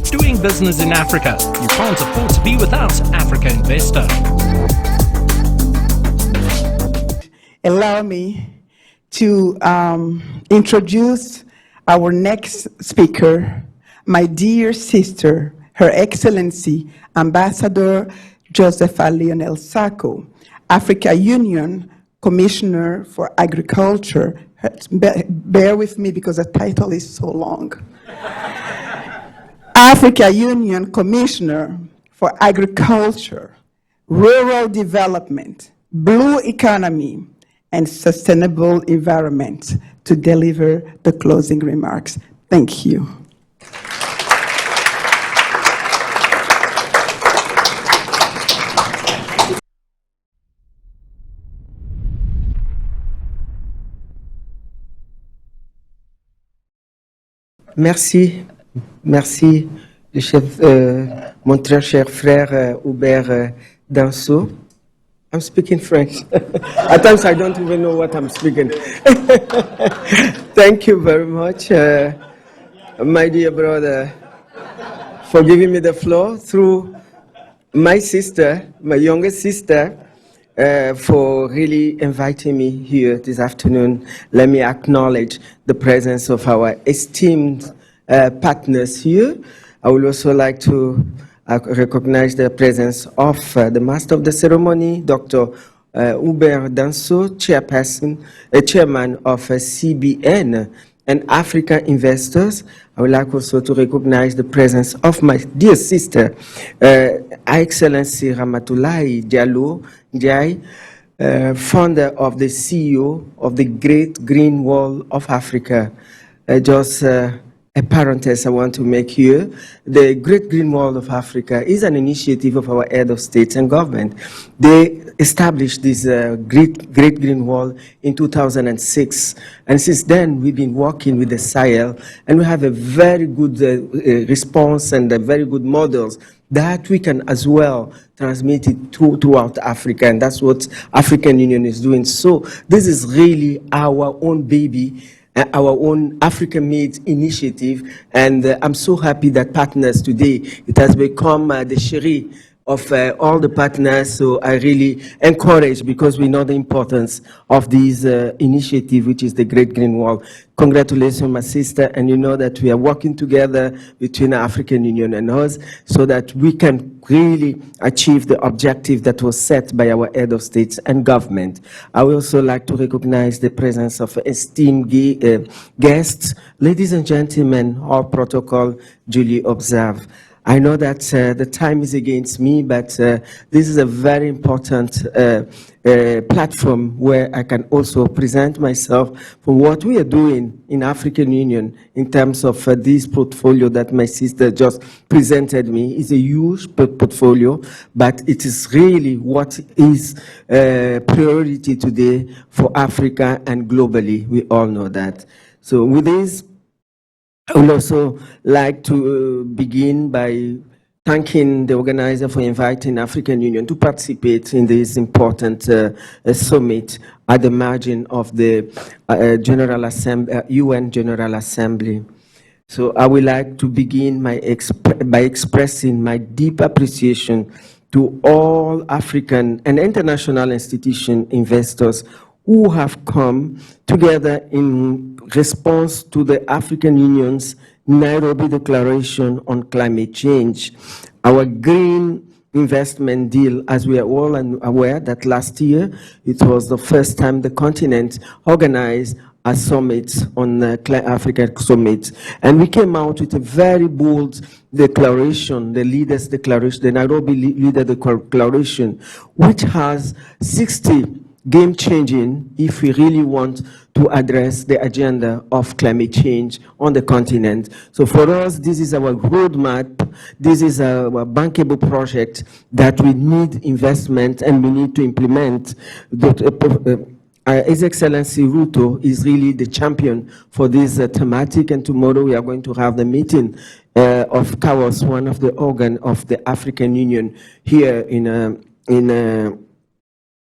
Doing business in Africa. You can't afford to be without Africa Investor. Allow me to introduce our next speaker, my dear sister, Her Excellency, Ambassador Josefa Leonel Sacko, Africa Union Commissioner for Agriculture. Bear with me because the title is so long. Africa Union Commissioner for Agriculture, Rural Development, Blue Economy, and Sustainable Environment to deliver the closing remarks. Thank you. Merci, merci, mon très cher frère Hubert Danso. I'm speaking French. At times I don't even know what I'm speaking. Thank you very much, my dear brother, for giving me the floor through my sister, my youngest sister, for really inviting me here this afternoon. Let me acknowledge the presence of our esteemed partners here. I would also like to recognize the presence of the Master of the Ceremony, Dr. Hubert Danso, Chairman of CBN and Africa Investors. I would like also to recognize the presence of my dear sister, Excellency Ramatoulaye Diallo Ndiaye, founder of the CEO of the Great Green Wall of Africa. Just a parenthesis I want to make here. The Great Green Wall of Africa is an initiative of our head of state and government. They established this Great Green Wall in 2006. And since then, we've been working with the Sahel, and we have a very good response and very good models that we can as well transmit it throughout Africa, and that's what African Union is doing. So this is really our own baby, our own Africa-made initiative, and I'm so happy that partners today, it has become the cherie of all the partners. So I really encourage, because we know the importance of this initiative, which is the Great Green Wall. Congratulations, my sister, and you know that we are working together between the African Union and us so that we can really achieve the objective that was set by our head of states and government. I would also like to recognize the presence of esteemed guests. Ladies and gentlemen, all protocol duly observed. I know that the time is against me, but this is a very important platform where I can also present myself for what we are doing in African Union in terms of this portfolio that my sister just presented me. It's a huge portfolio, but it is really what is priority today for Africa and globally. We all know that. So with this, I would also like to begin by thanking the organizer for inviting African Union to participate in this important summit at the margin of the UN General Assembly. So I would like to begin by expressing my deep appreciation to all African and international institution investors who have come together in response to the African Union's Nairobi Declaration on Climate Change. Our green investment deal, as we are all aware that last year, it was the first time the continent organized a summit on Africa Summit. And we came out with a very bold declaration, the leaders' declaration, the Nairobi Leader Declaration, which has 60 game-changing if we really want to address the agenda of climate change on the continent. So for us, this is our roadmap. This is our bankable project that we need investment and we need to implement. His Excellency Ruto is really the champion for this thematic, and tomorrow we are going to have the meeting of CAOS, one of the organs of the African Union here in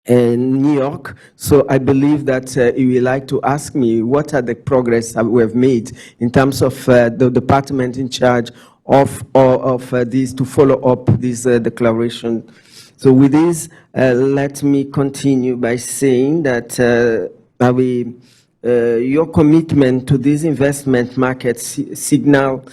New York. So I believe that you would like to ask me what are the progress that we have made in terms of the department in charge of this, to follow up this declaration. So with this, let me continue by saying that your commitment to this investment market signal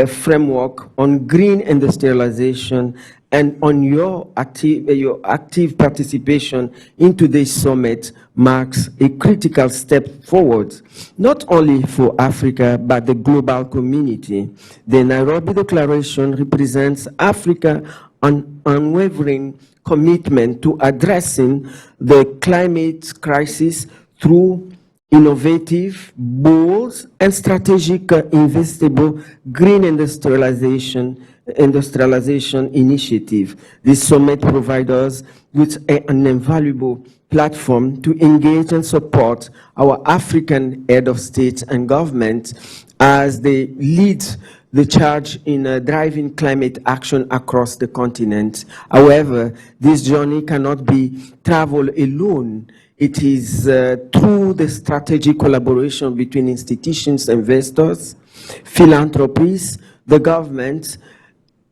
framework on green industrialization and on your active participation in today's summit marks a critical step forward, not only for Africa, but the global community. The Nairobi Declaration represents Africa's unwavering commitment to addressing the climate crisis through innovative, bold, and strategic investable green industrialization initiative. This summit provides us with an invaluable platform to engage and support our African head of state and government as they lead the charge in driving climate action across the continent. However, this journey cannot be traveled alone. It is through the strategic collaboration between institutions, investors, philanthropies, the government,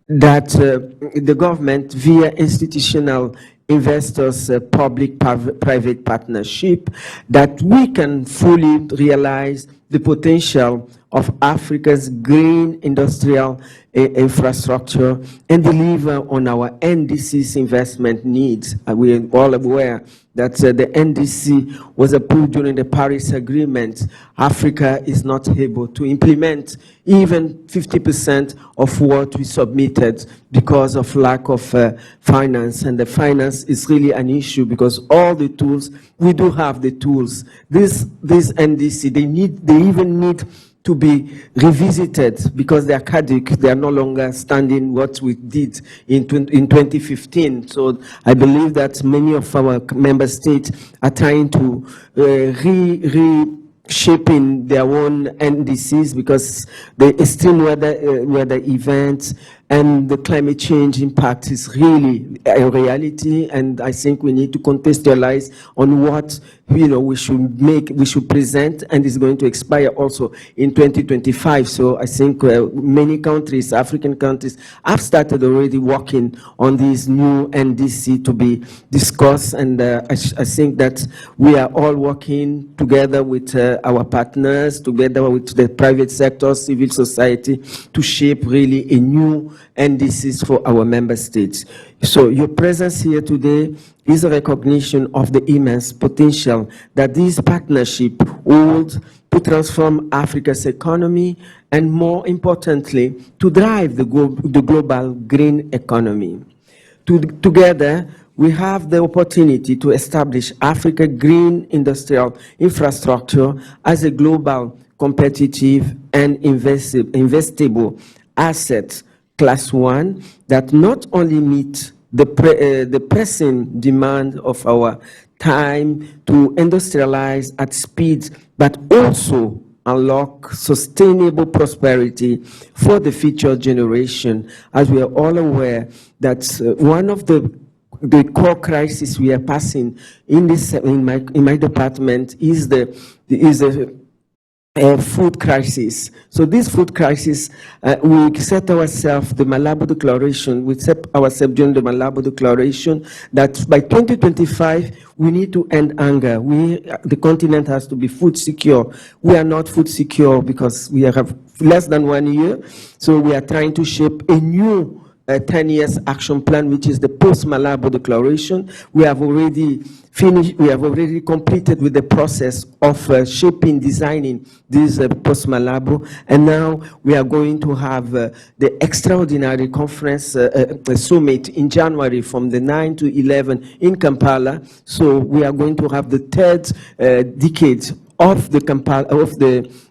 that the government via institutional investors, public-private partnership, that we can fully realize the potential of Africa's green industrial infrastructure and deliver on our NDC's investment needs. We are all aware that the NDC was approved during the Paris Agreement. Africa is not able to implement even 50% of what we submitted because of lack of finance. And the finance is really an issue because all the tools, we do have the tools. This NDC, they even need to be revisited because they are caduc. They are no longer standing what we did in 2015. So I believe that many of our member states are trying to reshaping their own NDCs because the extreme weather events and the climate change impact is really a reality, and I think we need to contextualize on what we should present, and it's going to expire also in 2025. So I think many countries, African countries, have started already working on this new NDC to be discussed, and I think that we are all working together with our partners, together with the private sector, civil society, to shape really a new NDCs for our member states. So your presence here today is a recognition of the immense potential that this partnership holds to transform Africa's economy and, more importantly, to drive the global green economy. Together, we have the opportunity to establish Africa green industrial infrastructure as a global, competitive, and investable asset class 1 that not only meets the pressing demand of our time to industrialize at speed, but also unlock sustainable prosperity for the future generation. As we are all aware that one of the core crises we are passing in my department is the food crisis. So this food crisis, we set ourselves the Malabo Declaration, we set ourselves during the Malabo Declaration that by 2025, we need to end hunger. The continent has to be food secure. We are not food secure because we have less than 1 year. So we are trying to shape a new 10 years action plan, which is the post-Malabo Declaration. We have already finished, we have already completed with the process of shaping, designing this post-Malabo, and now we are going to have the extraordinary conference summit in January from the 9 to 11 in Kampala. So we are going to have the third decade of the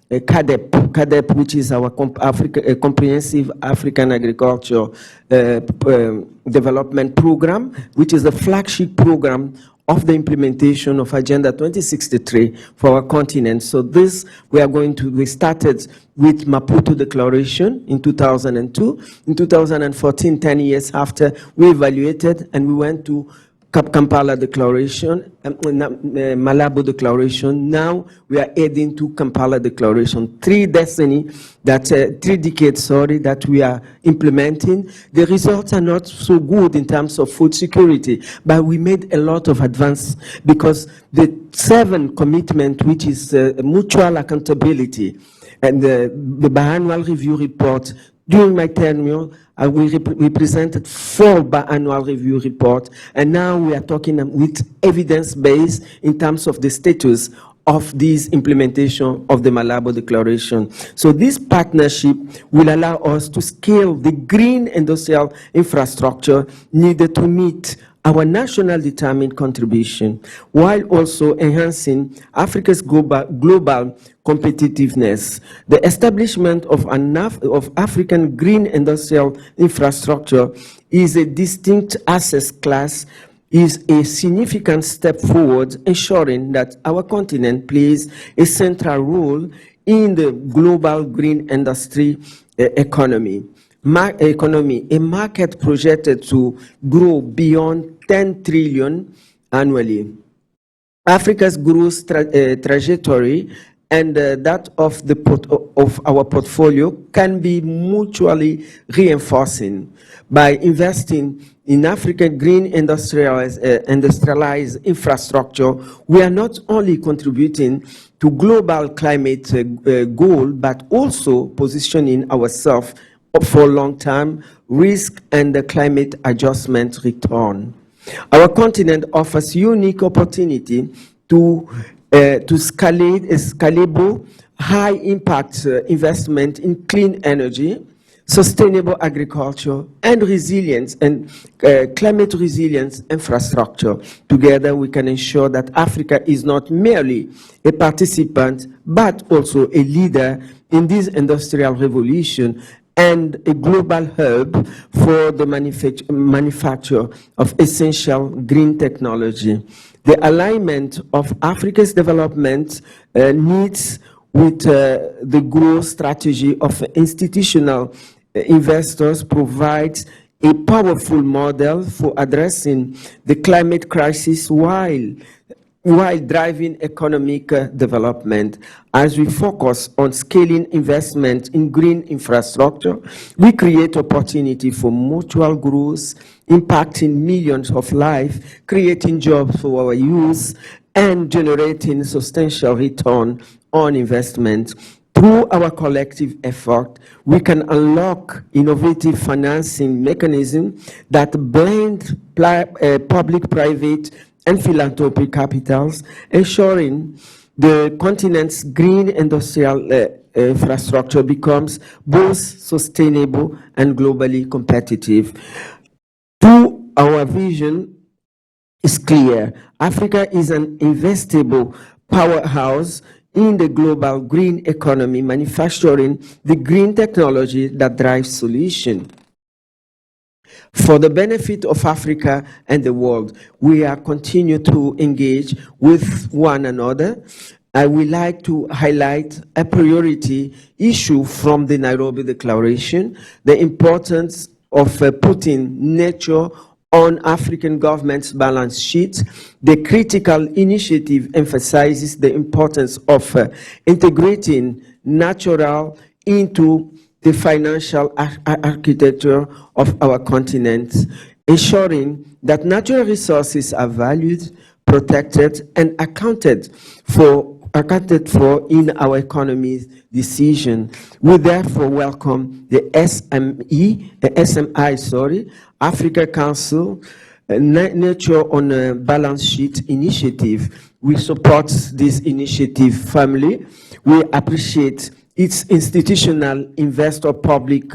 CADEP, which is our comprehensive African agriculture development program, which is the flagship program of the implementation of Agenda 2063 for our continent. So this, we started with Maputo Declaration in 2002. In 2014, 10 years after, we evaluated and we went to Kampala Declaration, Malabo Declaration. Now we are adding to Kampala Declaration. 3 decades, that we are implementing. The results are not so good in terms of food security, but we made a lot of advance because the 7 commitment, which is mutual accountability, and the biannual review report. During my tenure, we presented 4 biannual review reports, and now we are talking with evidence-based in terms of the status of this implementation of the Malabo Declaration. So this partnership will allow us to scale the green industrial infrastructure needed to meet our national determined contribution, while also enhancing Africa's global competitiveness. The establishment of African green industrial infrastructure is a distinct asset class, is a significant step forward, ensuring that our continent plays a central role in the global green industry economy. A market projected to grow beyond 10 trillion annually. Africa's growth trajectory and that of our portfolio can be mutually reinforcing. By investing in African green industrialized infrastructure, we are not only contributing to global climate goal, but also positioning ourselves for long-term risk and the climate adjustment return. Our continent offers unique opportunity to scalable, high-impact investment in clean energy, sustainable agriculture, and resilience and climate resilience infrastructure. Together, we can ensure that Africa is not merely a participant, but also a leader in this industrial revolution and a global hub for the manufacture of essential green technology. The alignment of Africa's development needs with the growth strategy of institutional investors provides a powerful model for addressing the climate crisis while driving economic development. As we focus on scaling investment in green infrastructure, we create opportunity for mutual growth, impacting millions of lives, creating jobs for our youth, and generating substantial return on investment. Through our collective effort, we can unlock innovative financing mechanisms that blend public, private, and philanthropic capitals, ensuring the continent's green industrial infrastructure becomes both sustainable and globally competitive. Through our vision is clear. Africa is an investable powerhouse in the global green economy, manufacturing the green technology that drives solutions. For the benefit of Africa and the world, we are continue to engage with one another. I would like to highlight a priority issue from the Nairobi Declaration, the importance of putting nature on African government's balance sheet. The critical initiative emphasizes the importance of integrating natural into the financial architecture of our continent, ensuring that natural resources are valued, protected, and accounted for in our economy's decision. We therefore welcome the SMI, Africa Council Nature on a Balance Sheet initiative. We support this initiative firmly. We appreciate its institutional investor-public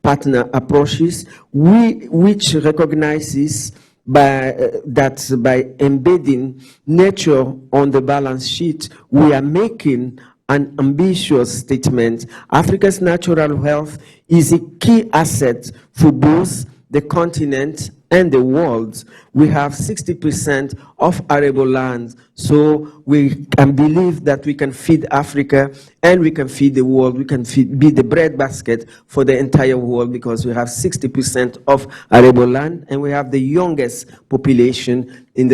partner approaches, which recognizes that by embedding nature on the balance sheet, we are making an ambitious statement. Africa's natural wealth is a key asset for both the continent and the world. We have 60% of arable land, so we can believe that we can feed Africa and we can feed the world. We can be the breadbasket for the entire world because we have 60% of arable land and we have the youngest population in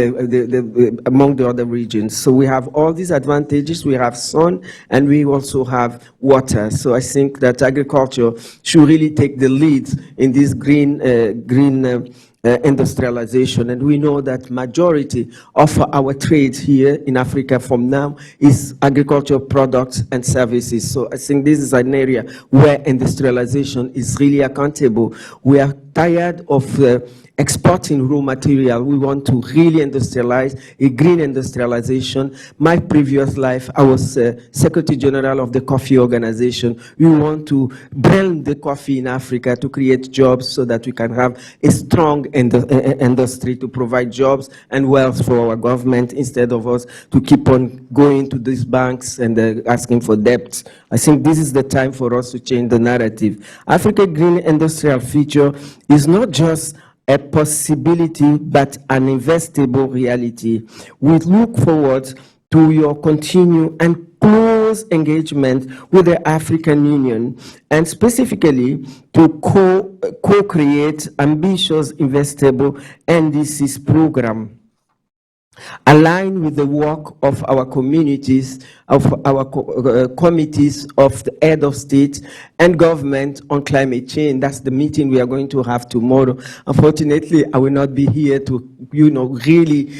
among the other regions. So we have all these advantages. We have sun and we also have water. So I think that agriculture should really take the lead in this green industrialization, and we know that majority of our trade here in Africa from now is agricultural products and services. So I think this is an area where industrialization is really accountable. We are tired of exporting raw material. We want to really industrialize, a green industrialization. My previous life, I was Secretary General of the Coffee Organization. We want to blend the coffee in Africa to create jobs so that we can have a strong industry to provide jobs and wealth for our government instead of us to keep on going to these banks and asking for debts. I think this is the time for us to change the narrative. Africa Green Industrial Future is not just a possibility, but an investable reality. We look forward to your continued and close engagement with the African Union, and specifically to co-create ambitious investable NDCs program aligned with the work of our communities, of our committees of the head of state and government on climate change. That's the meeting we are going to have tomorrow. Unfortunately, I will not be here to, really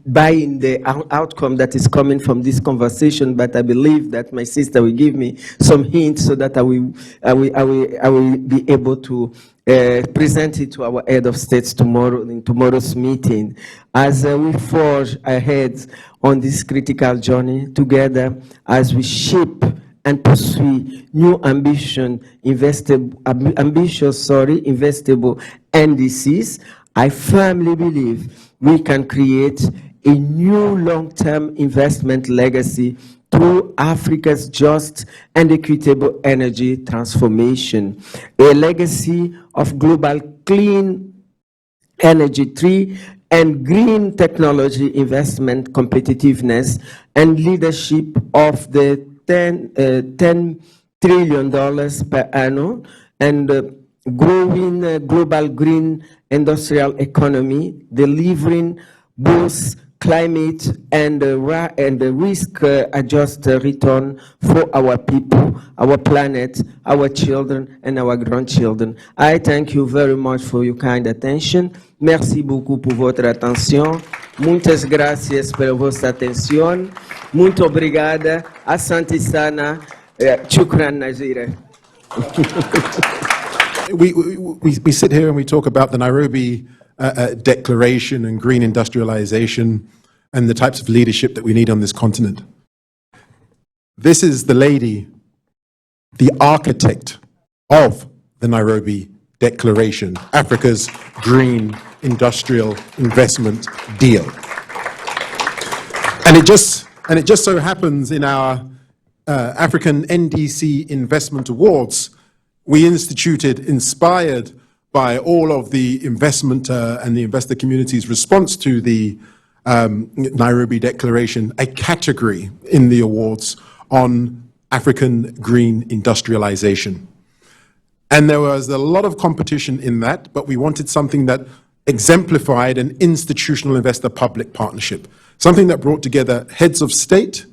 buy in the outcome that is coming from this conversation, but I believe that my sister will give me some hints so that I will be able to present it to our head of states tomorrow in tomorrow's meeting as we forge ahead on this critical journey together as we shape and pursue new ambitious investable NDCs. I firmly believe we can create a new long-term investment legacy through Africa's just and equitable energy transformation, a legacy of global clean energy tree and green technology investment competitiveness and leadership of the $10 trillion per annum and growing global green industrial economy, delivering both climate and the risk-adjusted return for our people, our planet, our children, and our grandchildren. I thank you very much for your kind attention. Merci beaucoup por votre atenção. Muitas gracias por vossa atenção. Muito obrigada. Asante sana. Shukran Nazira. We sit here and we talk about the Nairobi Declaration and green industrialization and the types of leadership that we need on this continent. This is the lady, the architect of the Nairobi Declaration, Africa's green industrial investment deal. And it just so happens in our African NDC Investment Awards, we instituted, inspired by all of the investment and the investor community's response to the Nairobi Declaration, a category in the awards on African green industrialization. And there was a lot of competition in that, but we wanted something that exemplified an institutional investor-public partnership, something that brought together heads of state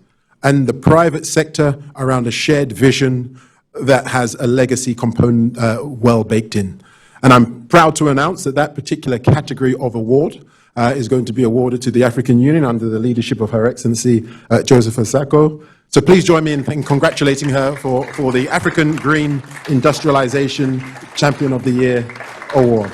and the private sector around a shared vision that has a legacy component well baked in. And I'm proud to announce that that particular category of award is going to be awarded to the African Union under the leadership of Her Excellency Josefa Sacko. So please join me in congratulating her for the African Green Industrialization Champion of the Year Award.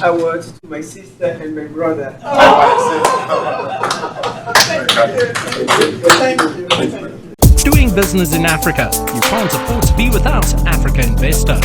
Award to my sister and my brother. Thank you. Doing business in Africa. You can't afford to be without Africa Investor.